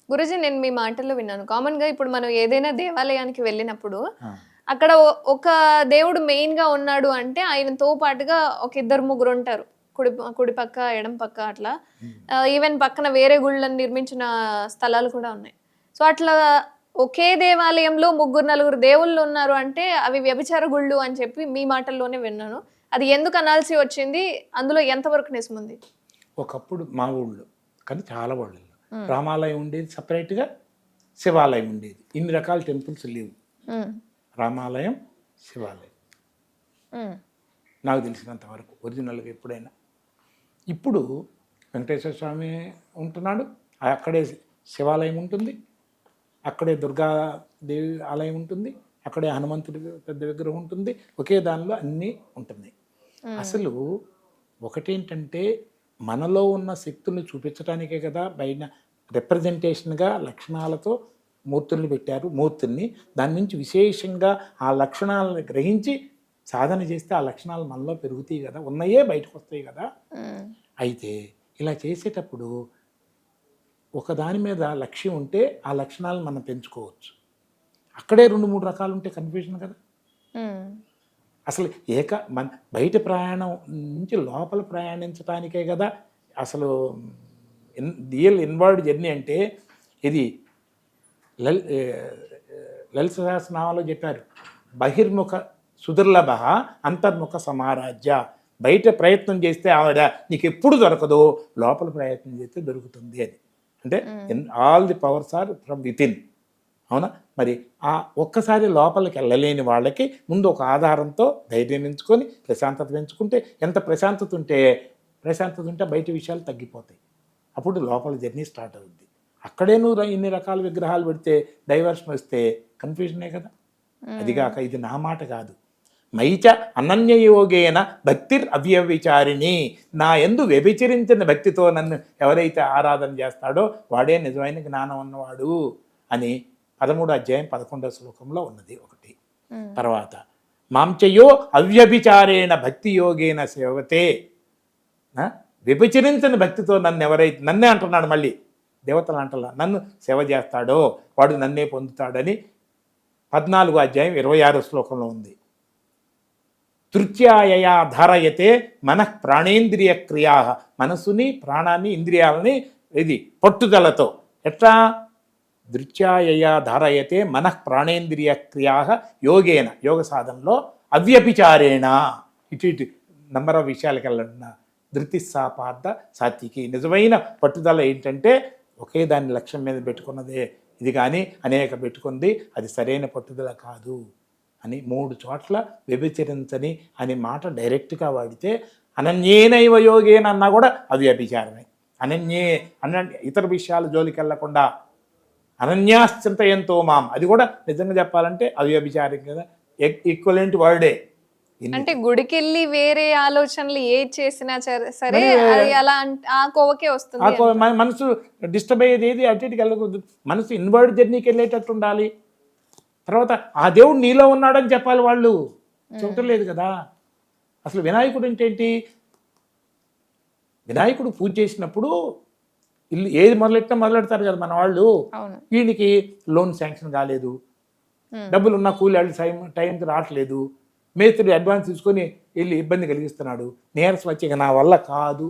గురూజీ నేను మీ మాటల్లో విన్నాను. కామన్‌గా ఇప్పుడు మనం ఏదైనా దేవాలయానికి వెళ్ళినప్పుడు ఆ, అక్కడ ఒక దేవుడు మెయిన్‌గా ఉన్నాడు అంటే ఆయనతో పాటుగా ఒక ఇద్దరు ముగ్గురుంటారు. కుడి పక్క, ఎడమ పక్క అట్లా. ఉమ్. ఈవెన్ పక్కన వేరే గుళ్ళని నిర్మించిన స్థలాలు కూడా ఉన్నాయి. సో, అట్లా ఒకే దేవాలయంలో ముగ్గురు, నలుగురు దేవుళ్ళున్నారు అంటే అవి వ్యభిచార గుళ్ళు అని చెప్పి మీ మాటల్లోనే విన్నాను. అది ఎందుకు అనాల్సి వచ్చింది? అందులో ఎంత వరకు నిజముంది? ఒకప్పుడు మా ఊళ్ళో కానీ చాలా ఊళ్ళల్లో హ్మ్. రామాలయం ఉండేది, సపరేట్గా శివాలయం ఉండేది. ఇన్ని రకాల టెంపుల్స్ లేవు. హ్మ్. రామాలయం, శివాలయం హ్మ్. నాకు తెలిసినంత వరకు ఒరిజినల్గా ఎప్పుడైనా. ఇప్పుడు వెంకటేశ్వర స్వామి ఉంటున్నాడు, అక్కడే శివాలయం ఉంటుంది, అక్కడే దుర్గాదేవి ఆలయం ఉంటుంది, అక్కడే హనుమంతుడి పెద్ద విగ్రహం ఉంటుంది, ఒకే దానిలో అన్నీ ఉంటున్నాయి. హ్మ్. అసలు ఒకటేంటంటే మనలో ఉన్న శక్తుల్ని చూపించడానికే కదా బయట రిప్రజెంటేషన్గా లక్షణాలతో మూర్తుల్ని పెట్టారు. మూర్తుల్ని దాని నుంచి విశేషంగా ఆ లక్షణాలను గ్రహించి సాధన చేస్తే ఆ లక్షణాలు మనలో పెరుగుతాయి కదా, ఉన్నాయే బయటకు వస్తాయి కదా. హ్మ్. అయితే ఇలా చేసేటప్పుడు ఒక దాని మీద లక్ష్యం ఉంటే ఆ లక్షణాలను మనం పెంచుకోవచ్చు. అక్కడే 2, 3 రకాలు ఉంటే కన్ఫ్యూజన్ కదా. హ్మ్. అసలు మన బయట ప్రయాణం నుంచి లోపల ప్రయాణించడానికే కదా అసలు రియల్ ఇన్వాల్వ్డ్ జర్నీ. అంటే ఇది లలిత సహస్రనామాలో చెప్పారు, బహిర్ముఖ సుదుర్లభ అంతర్ముఖ సమారాజ్య. బయట ప్రయత్నం చేస్తే ఆవిడ నీకు ఎప్పుడు దొరకదు, లోపల ప్రయత్నం చేస్తే దొరుకుతుంది అని. అంటే all the powers are from within. అవునా? మరి ఆ ఒక్కసారి లోపలికి వెళ్ళలేని వాళ్ళకి ముందు ఒక ఆధారంతో ధైర్యం ఎంచుకొని ప్రశాంతత పెంచుకుంటే, ఎంత ప్రశాంతత ఉంటే బయట విషయాలు తగ్గిపోతాయి. అప్పుడు లోపల జర్నీ స్టార్ట్ అవుద్ది. అక్కడే నువ్వు ఇన్ని రకాల విగ్రహాలు పెడితే డైవర్షన్ వస్తే కన్ఫ్యూజనే కదా. అదిగాక ఇది నా మాట కాదు. మైచ అనన్యయోగేన భక్తిర్ అవ్యవిచారిణి. నా యందు వ్యభిచరించిన భక్తితో నన్ను ఎవరైతే ఆరాధన చేస్తాడో వాడే నిజమైన జ్ఞానం ఉన్నవాడు అని 13వ అధ్యాయం 11వ శ్లోకంలో ఉన్నది ఒకటి. తర్వాత మాంచయో అవ్యభిచారేణ భక్తి యోగేన సేవతే. వ్యభిచరించిన భక్తితో నన్నే అంటున్నాడు, మళ్ళీ దేవతలు అంటలా, నన్ను సేవ చేస్తాడో వాడు నన్నే పొందుతాడని 14వ అధ్యాయం 26వ శ్లోకంలో ఉంది. తృత్యాయయా ధారయతే మనః ప్రాణేంద్రియ క్రియా. మనసుని, ప్రాణాన్ని, ఇంద్రియాలని ఇది పట్టుదలతో ఎట్లా దృత్యాయయా ధారయతే మనః ప్రాణేంద్రియ క్రియా యోగేన, యోగ సాధనలో అవ్యభిచారేణ. ఇటు నంబర్ ఆఫ్ విషయాలకు వెళ్ళండి. ధృతి సాపార్థ సాత్వికి. నిజమైన పట్టుదల ఏంటంటే ఒకే దాన్ని లక్ష్యం మీద పెట్టుకున్నదే ఇది, కానీ అనేక పెట్టుకుంది అది సరైన పట్టుదల కాదు అని. 3 చోట్ల వ్యభిచరించని అనే మాట డైరెక్ట్గా వాడితే, అనన్యేనైవ యోగేన అన్నా కూడా అది వ్యభిచారమే. ఇతర విషయాల జోలికి వెళ్లకుండా అనన్యాశ్చింతయంతో మాం, అది కూడా నిజంగా చెప్పాలంటే అది వ్యభిచారం కదా, ఈక్వలెంట్ వర్డే. అంటే గుడికెళ్ళి వేరే ఆలోచనలు ఏది చేసినా సరే అది అలా ఆ కోవకే వస్తుంది. మనసు డిస్టర్బ్ అయ్యేది ఏది అటు ఇటుకి వెళ్ళకూడదు. మనసు ఇన్వర్డ్ జర్నీకి వెళ్ళేటట్టు ఉండాలి. తర్వాత ఆ దేవుడు నీలో ఉన్నాడని చెప్పాలి. వాళ్ళు చెప్పటం లేదు కదా. అసలు వినాయకుడు అంటే ఏంటి? వినాయకుడు పూజ చేసినప్పుడు ఇల్లు ఏది మొదలెడతారు కదా మన వాళ్ళు. వీడికి లోన్ శాంక్షన్ కాలేదు, డబ్బులు ఉన్న కూలి వాళ్ళు టైంకి రావట్లేదు, మేస్త్రి అడ్వాన్స్ తీసుకొని వెళ్ళి ఇబ్బంది కలిగిస్తున్నాడు, నీరసం వచ్చి నా వల్ల కాదు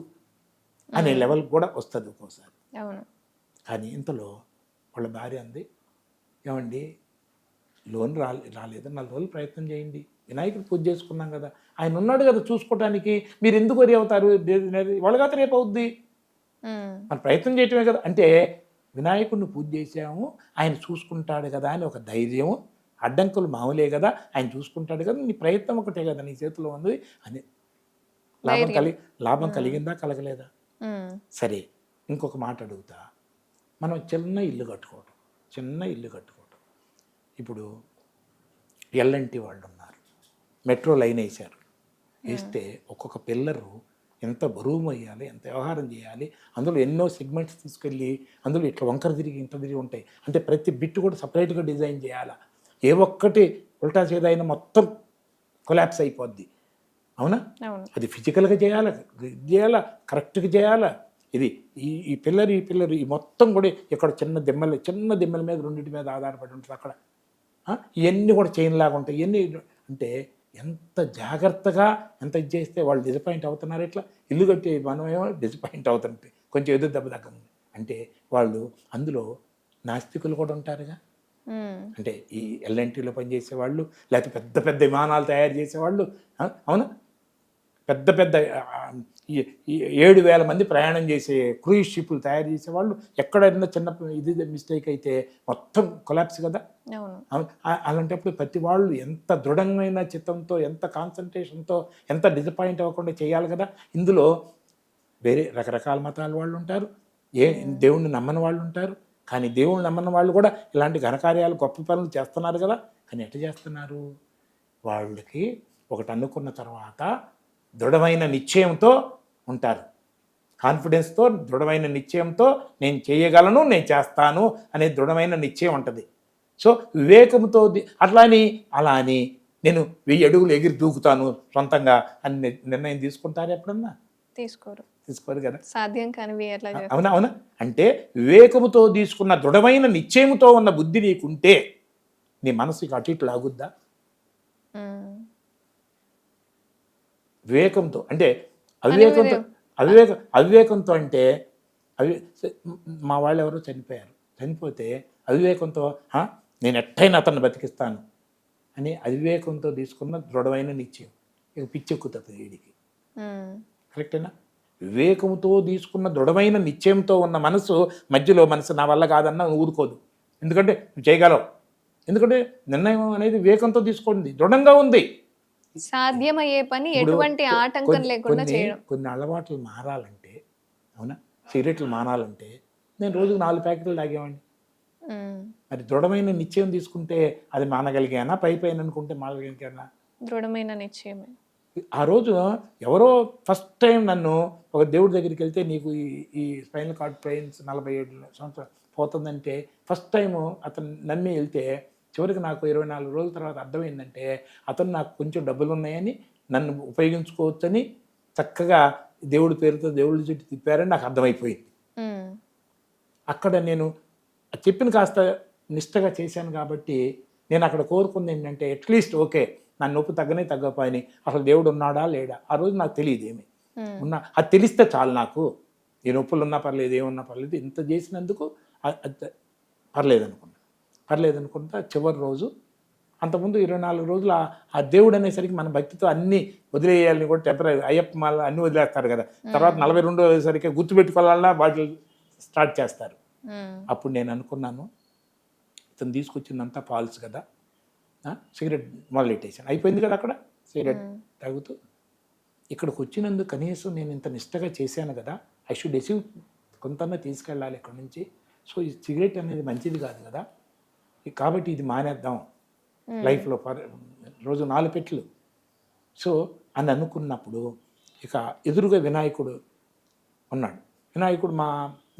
అనే లెవెల్ కూడా వస్తుంది ఒక్కోసారి. కానీ ఇంతలో వాళ్ళ భార్య అంది, ఏమండి లోన్ రాలేదు, 4 రోజులు ప్రయత్నం చేయండి, వినాయకుడు పూజ చేసుకున్నాం కదా, ఆయన ఉన్నాడు కదా చూసుకోవటానికి, మీరు ఎందుకు వరి అవుతారు, వాళ్ళగా రేపు అవుద్ది, మన ప్రయత్నం చేయటమే కదా. అంటే వినాయకుడిని పూజ చేసాము, ఆయన చూసుకుంటాడు కదా అని ఒక ధైర్యం. అడ్డంకులు మామూలే కదా, ఆయన చూసుకుంటాడు కదా, నీ ప్రయత్నం ఒకటే కదా నీ చేతిలో ఉంది అని. లాభం కలిగిందా కలగలేదా? సరే, ఇంకొక మాట అడుగుతా. మనం చిన్న ఇల్లు కట్టుకోవటం. ఇప్పుడు ఎల్ఎన్టీ వాళ్ళు ఉన్నారు, మెట్రో లైన్ వేశారు. వేస్తే ఒక్కొక్క పిల్లరు ఎంత బరువు వేయాలి, ఎంత వ్యవహారం చేయాలి, అందులో ఎన్నో సెగ్మెంట్స్ తీసుకెళ్ళి అందులో ఇట్లా వంకర తిరిగి ఇంత తిరిగి ఉంటాయి. అంటే ప్రతి బిట్ కూడా సపరేట్గా డిజైన్ చేయాలా. ఏ ఒక్కటి ఉల్టా చేదైనా మొత్తం కొలాప్స్ అయిపోద్ది. అవునా? అది ఫిజికల్గా చేయాలా, కరెక్ట్గా చేయాలా, ఇది ఈ పిల్లర్ ఈ మొత్తం కూడా ఇక్కడ చిన్న దిమ్మల మీద రెండింటి మీద ఆధారపడి ఉంటుంది అక్కడ. ఇవన్నీ కూడా చైన్ లాగా ఉంటాయి. ఇవన్నీ అంటే ఎంత జాగ్రత్తగా ఎంత ఇది చేస్తే వాళ్ళు డిసప్పాయింట్ అవుతున్నారు. ఇట్లా ఇల్లు కట్టి మనమేమో డిసప్పాయింట్ అవుతుంటే కొంచెం ఎదురు దెబ్బ తగ్గదు. అంటే వాళ్ళు అందులో నాస్తికులు కూడా ఉంటారుగా. అంటే ఈ ఎల్ఎన్టీలో పనిచేసే వాళ్ళు, లేకపోతే పెద్ద పెద్ద విమానాలు తయారు చేసేవాళ్ళు, అవునా, పెద్ద 7,000 మంది ప్రయాణం చేసే క్రూయిజ్ షిప్లు తయారు చేసేవాళ్ళు, ఎక్కడైనా చిన్న ఇది మిస్టేక్ అయితే మొత్తం కొలాప్స్ కదా. అలాంటప్పుడు ప్రతి వాళ్ళు ఎంత దృఢమైన చిత్తంతో, ఎంత కాన్సన్ట్రేషన్తో, ఎంత డిసప్పాయింట్ అవ్వకుండా చేయాలి కదా. ఇందులో వేరే రకరకాల మతాల వాళ్ళు ఉంటారు, దేవుణ్ణి నమ్మని వాళ్ళు ఉంటారు. కానీ దేవుణ్ణి నమ్మని వాళ్ళు కూడా ఇలాంటి ఘనకార్యాలు గొప్ప పనులు చేస్తున్నారు కదా. కానీ ఎట్లా చేస్తున్నారు? వాళ్ళకి ఒకటి అనుకున్న తర్వాత దృఢమైన నిశ్చయంతో ఉంటారు. కాన్ఫిడెన్స్తో, దృఢమైన నిశ్చయంతో నేను చేయగలను, నేను చేస్తాను అనే దృఢమైన నిశ్చయం ఉంటుంది. సో వివేకంతో అలా అని నేను 1000 అడుగులు ఎగిరి దూకుతాను సొంతంగా అని నిర్ణయం తీసుకుంటారు ఎప్పుడన్నా? తీసుకోరు కదా. సాధ్యం కానివి ఎట్లా? అవునా. అంటే వివేకముతో తీసుకున్న దృఢమైన నిశ్చయంతో ఉన్న బుద్ధి నీకుంటే నీ మనసుకి అటు ఇటు లాగుద్దా? వివేకంతో అంటే అవివేకంతో అంటే మా వాళ్ళు ఎవరో చనిపోతే అవివేకంతో నేను ఎట్టయినా అతన్ని బతికిస్తాను అని అవివేకంతో తీసుకున్న దృఢమైన నిశ్చయం ఇక పిచ్చెక్కుతుంది వీడికి. కరెక్టేనా? వివేకంతో తీసుకున్న దృఢమైన నిశ్చయంతో ఉన్న మనసు మధ్యలో నా వల్ల కాదన్నా ఊరుకోదు. ఎందుకంటే నువ్వు చేయగలవు. ఎందుకంటే నిర్ణయం అనేది వివేకంతో తీసుకోండి, దృఢంగా ఉంది. సాధ్యమయ్యే పని ఎటువంటి ఆటంకం లేకుండా చేయడం. కొన్ని అలవాట్లు మారాలంటే, అవునా, సిగరెట్లు మానాలంటే నేను రోజుకు 4 ప్యాకెట్లు తాగేవాడిని. మరి దృఢమైన నిశ్చయం తీసుకుంటే అది మానగలిగానా? పైన అనుకుంటే మానగలిగానా? దృఢమైన నిశ్చయమే. ఆ రోజు ఎవరో ఫస్ట్ టైం నన్ను ఒక దేవుడి దగ్గరికి వెళ్తే నీకు ఈ స్పైనల్ కార్డ్ పెయిన్స్ 47 సంవత్సరాలు పోతుందంటే ఫస్ట్ టైము అతను నమ్మి వెళ్తే చివరికి నాకు 24 రోజుల తర్వాత అర్థమైందంటే అతను నాకు కొంచెం డబ్బులు ఉన్నాయని, నన్ను ఉపయోగించుకోవచ్చని చక్కగా దేవుడి పేరుతో దేవుడి చుట్టూ తిప్పారని నాకు అర్థమైపోయింది. అక్కడ నేను చెప్పిన కాస్త నిష్టగా చేశాను కాబట్టి నేను అక్కడ కోరుకుంది ఏంటంటే అట్లీస్ట్ ఓకే, నా నొప్పి తగ్గపోయి అసలు దేవుడు ఉన్నాడా లేడా ఆ రోజు నాకు తెలియదు ఏమి ఉన్నా, అది తెలిస్తే చాలు నాకు. ఈ నొప్పులు ఉన్నా పర్లేదు, ఏమున్నా పర్లేదు, ఇంత చేసినందుకు పర్లేదు అనుకుంటా చివరి రోజు. అంతకుముందు 24 రోజులు ఆ దేవుడు అనేసరికి మన భక్తితో అన్నీ వదిలేయాలని కూడా టెంపరీ అయ్యప్ప మాల అన్నీ వదిలేస్తారు కదా. తర్వాత 42 రోజుసరికి గుర్తుపెట్టుకోవాలన్నా వాటిని స్టార్ట్ చేస్తారు. అప్పుడు నేను అనుకున్నాను, ఇతను తీసుకొచ్చిందంతా ఫాల్స్ కదా, సిగరెట్ మొదలెట్టేసాను. అయిపోయింది కదా అక్కడ సిగరెట్ తాగుతూ. ఇక్కడికి వచ్చినందుకు కనీసం నేను ఇంత నిష్టగా చేశాను కదా, ఐ షుడ్ అచీవ్, కొంతన్నా తీసుకెళ్ళాలి ఇక్కడ నుంచి. సో ఈ సిగరెట్ అనేది మంచిది కాదు కదా, కాబట్టి ఇది మానేద్దాం లైఫ్లో రోజు 4 పెట్లు. సో అని అనుకున్నప్పుడు ఇక ఎదురుగా వినాయకుడు ఉన్నాడు. వినాయకుడు మా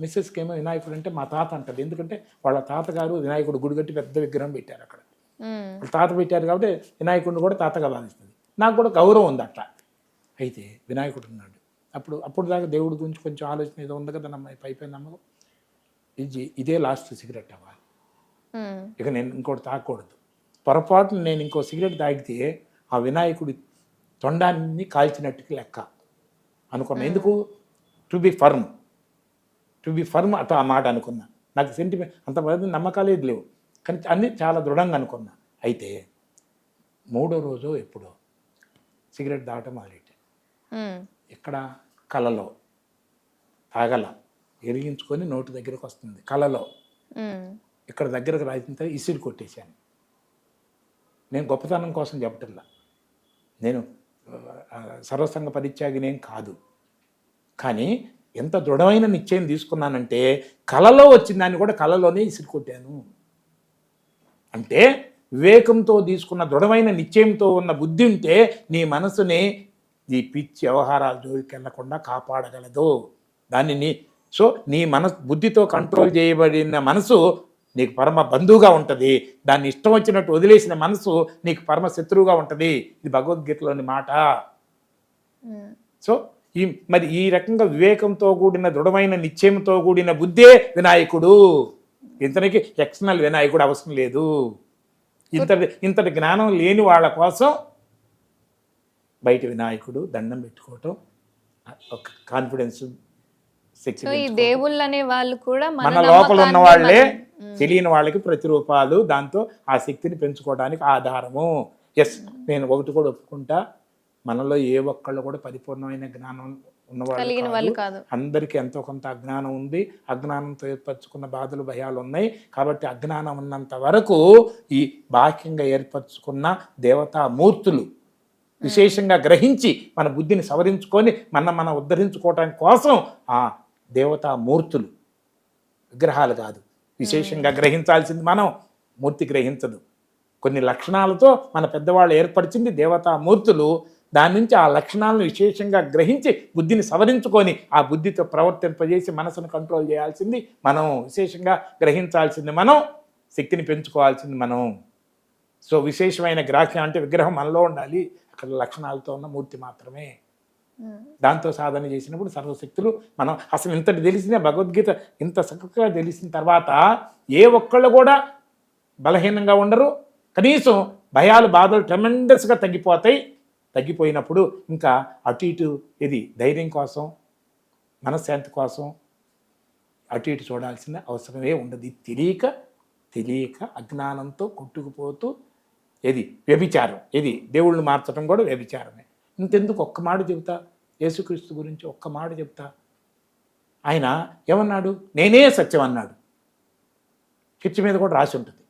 మిస్సెస్కి ఏమో వినాయకుడు అంటే మా తాత అంటది. ఎందుకంటే వాళ్ళ తాతగారు వినాయకుడు గుడి కట్టి పెద్ద విగ్రహం పెట్టారు అక్కడ. వాళ్ళ తాత పెట్టారు కాబట్టి వినాయకుడిని కూడా తాతగా భావిస్తుంది. నాకు కూడా గౌరవం ఉంది అట్లా. అయితే వినాయకుడు ఉన్నాడు. అప్పుడు దాకా దేవుడి గురించి కొంచెం ఆలోచన ఏదో ఉంది కదా, పైపోయిన నమ్మకం. ఇదే లాస్ట్ సిగరెట్ అవ్వాలి, ఇక నేను ఇంకోటి తాగకూడదు. పొరపాటున నేను ఇంకో సిగరెట్ తాగితే ఆ వినాయకుడి తొండాన్ని కాల్చినట్టుకి లెక్క అనుకున్నా. ఎందుకు? టు బి ఫర్మ్ అట ఆ మాట అనుకున్నా. నాకు సెంటిమెంట్ అంత నమ్మకాలేదు లేవు, కానీ అన్నీ చాలా దృఢంగా అనుకున్నా. అయితే 3వ రోజు ఎప్పుడో సిగరెట్ తాగటం మొదలెట్టాను. ఇక్కడ కలలో తాగల, ఎరిగించుకొని నోటి దగ్గరకు వస్తుంది కలలో. ఇక్కడ దగ్గరకు రాయితే ఇసిరి కొట్టేశాను. నేను గొప్పతనం కోసం చెప్పటంలా, నేను సర్వసంగ పరిత్యాగినేం కాదు. కానీ ఎంత దృఢమైన నిశ్చయం తీసుకున్నానంటే కలలో వచ్చిన దాన్ని కూడా కలలోనే ఇసిరి కొట్టాను. అంటే వివేకంతో తీసుకున్న దృఢమైన నిశ్చయంతో ఉన్న బుద్ధి ఉంటే నీ మనసుని ఈ పిచ్చి వ్యవహారాల జోలికి వెళ్లకుండా కాపాడగలదు. దాన్ని నీ బుద్ధితో కంట్రోల్ చేయబడిన మనసు నీకు పరమ బంధువుగా ఉంటుంది. దాన్ని ఇష్టం వచ్చినట్టు వదిలేసిన మనసు నీకు పరమ శత్రువుగా ఉంటుంది. ఇది భగవద్గీతలోని మాట. సో మరి ఈ రకంగా వివేకంతో కూడిన దృఢమైన నిశ్చయంతో కూడిన బుద్ధే వినాయకుడు. ఇంతనికి ఎక్స్టర్నల్ వినాయకుడు అవసరం లేదు. ఇంతటి జ్ఞానం లేని వాళ్ళ కోసం బయట వినాయకుడు దండం పెట్టుకోవటం, ఒక కాన్ఫిడెన్స్, శక్తి. సో ఈ దేవుళ్ళు అనే వాళ్ళు కూడా మన లోపల ఉన్న వాళ్ళే తెలియని వాళ్ళకి ప్రతిరూపాలు, దాంతో ఆ శక్తిని పెంచుకోవడానికి ఆధారము. ఎస్, నేను ఒకటి కూడా ఒప్పుకుంటా, మనలో ఏ ఒక్కళ్ళు కూడా పరిపూర్ణమైన జ్ఞానం ఉన్నవాళ్ళు కాదు. అందరికీ ఎంతో కొంత అజ్ఞానం ఉంది. అజ్ఞానంతో ఏర్పరచుకున్న బాధలు, భయాలు ఉన్నాయి. కాబట్టి అజ్ఞానం ఉన్నంత వరకు ఈ బాహ్యంగా ఏర్పరచుకున్న దేవతామూర్తులు విశేషంగా గ్రహించి మన బుద్ధిని సవరించుకొని మనం ఉద్ధరించుకోవటానికి కోసం ఆ దేవతామూర్తులు, విగ్రహాలు కాదు, విశేషంగా గ్రహించాల్సింది మనం. మూర్తి గ్రహించదు. కొన్ని లక్షణాలతో మన పెద్దవాళ్ళు ఏర్పరిచింది దేవతామూర్తులు. దాని నుంచి ఆ లక్షణాలను విశేషంగా గ్రహించి బుద్ధిని సవరించుకొని ఆ బుద్ధితో ప్రవర్తింపజేసి మనసును కంట్రోల్ చేయాల్సింది మనం, విశేషంగా గ్రహించాల్సింది మనం, శక్తిని పెంచుకోవాల్సింది మనం. సో విశేషమైన గ్రాహ్యం అంటే విగ్రహం మనలో ఉండాలి, అక్కడ లక్షణాలతో ఉన్న మూర్తి మాత్రమే. దాంతో సాధన చేసినప్పుడు సర్వశక్తులు మనం అసలు ఇంతటి తెలిసిన భగవద్గీత ఇంత చక్కగా తెలిసిన తర్వాత ఏ ఒక్కళ్ళు కూడా బలహీనంగా ఉండరు. కనీసం భయాలు, బాధలు ట్రెమెండస్గా తగ్గిపోతాయి. తగ్గిపోయినప్పుడు ఇంకా అటు ఇటు ఇది ధైర్యం కోసం, మనశ్శాంతి కోసం అటు ఇటు చూడాల్సిన అవసరమే ఉండదు. తెలియక అజ్ఞానంతో కొట్టుకుపోతూ ఏది వ్యభిచారం, ఇది దేవుళ్ళు మార్చడం కూడా వ్యభిచారమే. ఇంతెందుకు ఒక్క మాట చెబుతా, యేసుక్రీస్తు గురించి ఒక్క మాట చెప్తా. ఆయన ఏమన్నాడు? నేనే సత్యం అన్నాడు. చర్చి మీద కూడా రాసి ఉంటుంది.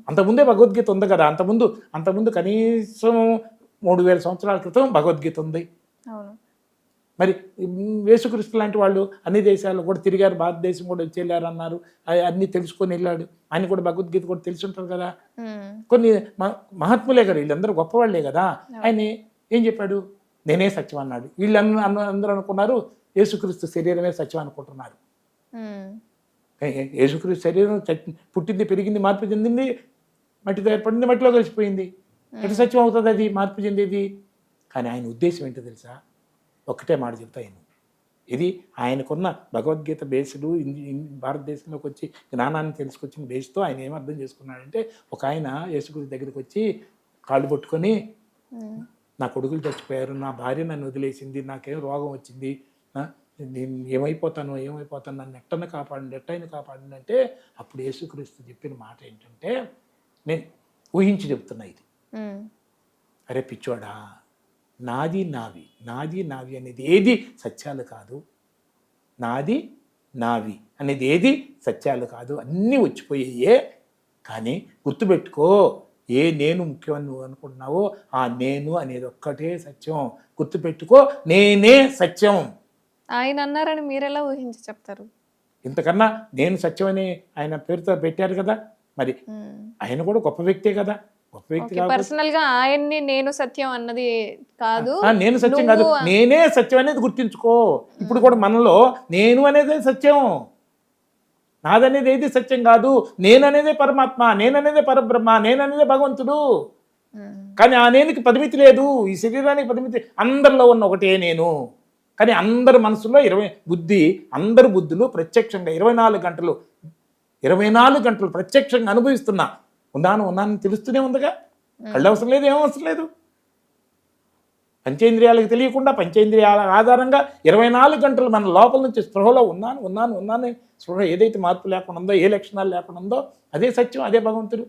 అంతకుముందే భగవద్గీత ఉంది కదా. అంతకుముందు కనీసం 3000 సంవత్సరాల క్రితం భగవద్గీత ఉంది. మరి యేసుక్రీస్తు లాంటి వాళ్ళు అన్ని దేశాల్లో కూడా తిరిగారు, భారతదేశం కూడా వచ్చి వెళ్ళారు అన్నారు. అన్నీ తెలుసుకొని వెళ్ళాడు. ఆయన కూడా భగవద్గీత కూడా తెలిసి ఉంటారు కదా. కొన్ని మహాత్ములే కదా, వీళ్ళందరూ గొప్పవాళ్లే కదా. ఆయన ఏం చెప్పాడు? నేనే సత్యం అన్నాడు. అందరూ అనుకున్నారు యేసుక్రీస్తు శరీరమే సత్యం అనుకుంటున్నారు. యేసుక్రీస్తు శరీరం పుట్టింది, పెరిగింది, మార్పు చెందింది, మట్టితో ఏర్పడింది, మట్టిలో కలిసిపోయింది. ఎటు సత్యం అవుతుంది అది మార్పు చెందేది? కానీ ఆయన ఉద్దేశం ఏంటో తెలుసా? ఒక్కటే మాట చెప్తా. ఇది ఆయనకున్న భగవద్గీత బేస్డు భారతదేశంలోకి వచ్చి జ్ఞానాన్ని తెలుసుకొచ్చిన బేస్తో ఆయన ఏం అర్థం చేసుకున్నాడంటే, ఒక ఆయన యేసుక్రీస్తు దగ్గరికి వచ్చి కాళ్ళు పట్టుకొని, నా కొడుకులు చచ్చిపోయారు, నా భార్య నన్ను వదిలేసింది, నాకేం రోగం వచ్చింది, నేను ఏమైపోతాను నన్ను ఎట్టైనా కాపాడండి అంటే, అప్పుడు యేసుక్రీస్తు చెప్పిన మాట ఏంటంటే, నేను ఊహించి చెప్తున్నా ఇది. అరే పిచ్చోడా, నాది నావి అనేది ఏది సత్యాలు కాదు. నాది నావి అనేది ఏది సత్యాలు కాదు, అన్నీ వచ్చిపోయాయే. కానీ గుర్తుపెట్టుకో, ఏ నేను ముఖ్యమని నువ్వు అనుకుంటున్నావో ఆ నేను అనేది ఒక్కటే సత్యం. గుర్తుపెట్టుకో, నేనే సత్యం. ఆయన అన్నారని మీరెలా ఊహించి చెప్తారు? ఇంతకన్నా నేను సత్యం అని ఆయన పేరుతో పెట్టారు కదా. మరి ఆయన కూడా గొప్ప వ్యక్తే కదా. గొప్ప వ్యక్తి పర్సనల్ గా ఆయన్ని నేను సత్యం అన్నది కాదు, నేను సత్యం కాదు, నేనే సత్యం అనేది గుర్తించుకో. ఇప్పుడు కూడా మనలో నేను అనేదే సత్యం, నాదనేది ఏది సత్యం కాదు. నేననేదే పరమాత్మ, నేననేదే పరబ్రహ్మ, నేననేదే భగవంతుడు. కానీ ఆ నేనుకి పరిమితి లేదు, ఈ శరీరానికి పరిమితి. అందరిలో ఉన్న ఒకటే నేను. కానీ అందరి మనసులో అందరి బుద్ధులు ప్రత్యక్షంగా 24 గంటలు ప్రత్యక్షంగా అనుభవిస్తున్నా. ఉన్నాను తెలుస్తూనే ఉందిగా. కళ్ళు అవసరం లేదు, ఏం అవసరం లేదు. పంచేంద్రియాలకు తెలియకుండా పంచేంద్రియాల ఆధారంగా 24 గంటలు మన లోపల నుంచి స్పృహలో ఉన్నాను స్పృహ ఏదైతే మార్పు లేకుండా ఉందో, ఏ లక్షణాలు లేకుండా ఉందో అదే సత్యం, అదే భగవంతుడు.